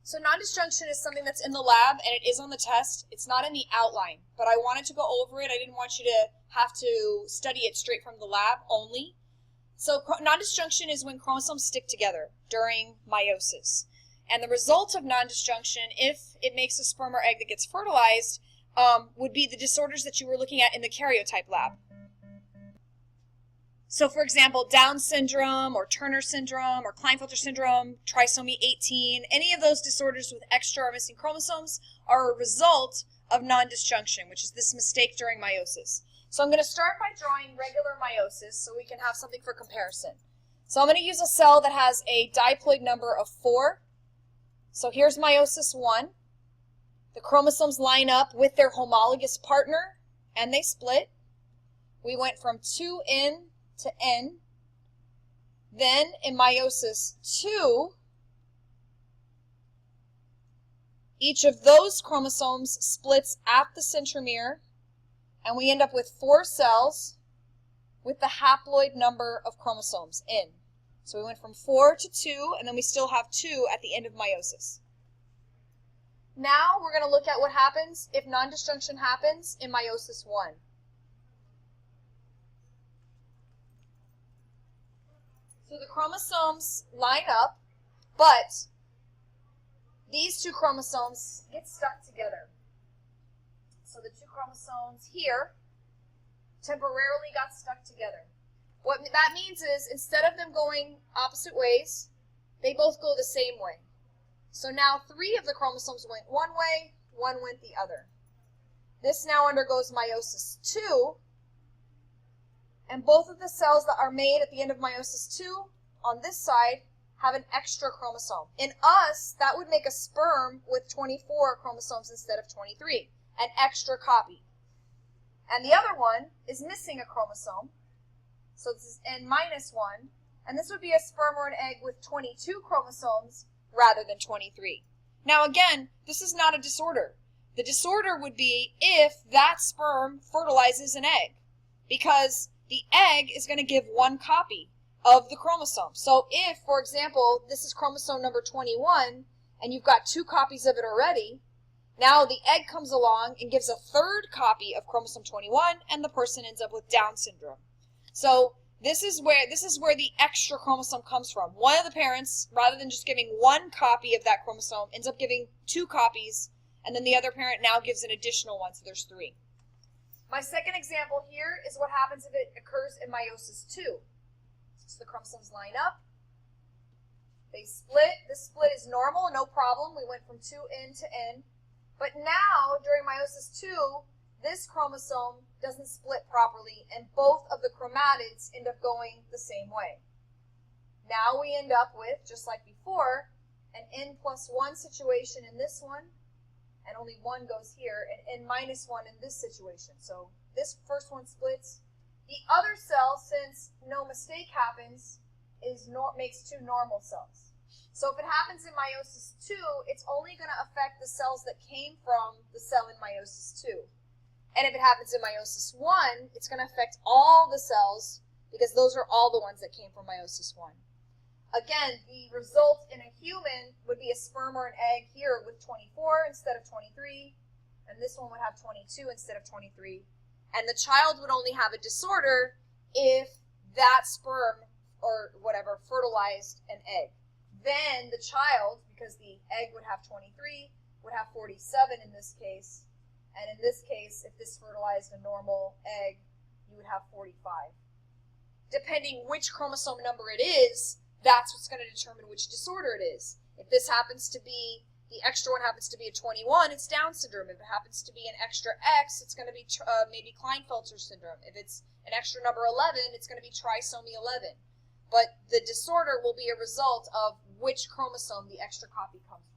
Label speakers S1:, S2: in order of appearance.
S1: So nondisjunction is something that's in the lab and it is on the test. It's not in the outline, but I wanted to go over it. I didn't want you to have to study it straight from the lab only. So nondisjunction is when chromosomes stick together during meiosis. And the result of nondisjunction, if it makes a sperm or egg that gets fertilized, would be the disorders that you were looking at in the karyotype lab. So for example, Down syndrome or Turner syndrome or Klinefelter syndrome, trisomy 18, any of those disorders with extra or missing chromosomes are a result of nondisjunction, which is this mistake during meiosis. So I'm going to start by drawing regular meiosis so we can have something for comparison. So I'm going to use a cell that has a diploid number of 4. So here's meiosis 1. The chromosomes line up with their homologous partner and they split. We went from 2N to N. Then in meiosis 2, each of those chromosomes splits at the centromere, and we end up with 4 cells with the haploid number of chromosomes, N. So we went from 4 to 2, and then we still have 2 at the end of meiosis. Now we're going to look at what happens if nondisjunction happens in meiosis 1. So the chromosomes line up, but these 2 chromosomes get stuck together. So the 2 chromosomes here temporarily got stuck together. What that means is instead of them going opposite ways, they both go the same way. So now 3 of the chromosomes went one way, 1 went the other. This now undergoes meiosis 2. And both of the cells that are made at the end of meiosis 2 on this side have an extra chromosome. In us, that would make a sperm with 24 chromosomes instead of 23, an extra copy. And the other one is missing a chromosome, so this is N-1, and this would be a sperm or an egg with 22 chromosomes rather than 23. Now again, this is not a disorder. The disorder would be if that sperm fertilizes an egg, because the egg is going to give 1 copy of the chromosome. So if, for example, this is chromosome number 21, and you've got 2 copies of it already, now the egg comes along and gives a 3rd copy of chromosome 21, and the person ends up with Down syndrome. So this is where the extra chromosome comes from. One of the parents, rather than just giving 1 copy of that chromosome, ends up giving 2 copies, and then the other parent now gives an additional one, so there's 3. My second example here is what happens if it occurs in meiosis 2. So the chromosomes line up, they split. This split is normal, no problem. We went from 2N to N. But now, during meiosis 2, this chromosome doesn't split properly, and both of the chromatids end up going the same way. Now we end up with, just like before, an N+1 situation in this one, and only 1 goes here, and N-1 in this situation. So this first one splits. The other cell, since no mistake happens, makes 2 normal cells. So if it happens in meiosis 2, it's only going to affect the cells that came from the cell in meiosis 2. And if it happens in meiosis 1, it's going to affect all the cells, because those are all the ones that came from meiosis 1. Again, the result in a human would be a sperm or an egg here with 24 instead of 23, and this one would have 22 instead of 23. And the child would only have a disorder if that sperm or whatever fertilized an egg. Then the child, because the egg would have 23, would have 47 in this case. And in this case, if this fertilized a normal egg, you would have 45. Depending which chromosome number it is, that's what's going to determine which disorder it is. If this happens to be, the extra one happens to be a 21, it's Down syndrome. If it happens to be an extra X, it's going to be maybe Klinefelter syndrome. If it's an extra number 11, it's going to be trisomy 11. But the disorder will be a result of which chromosome the extra copy comes from.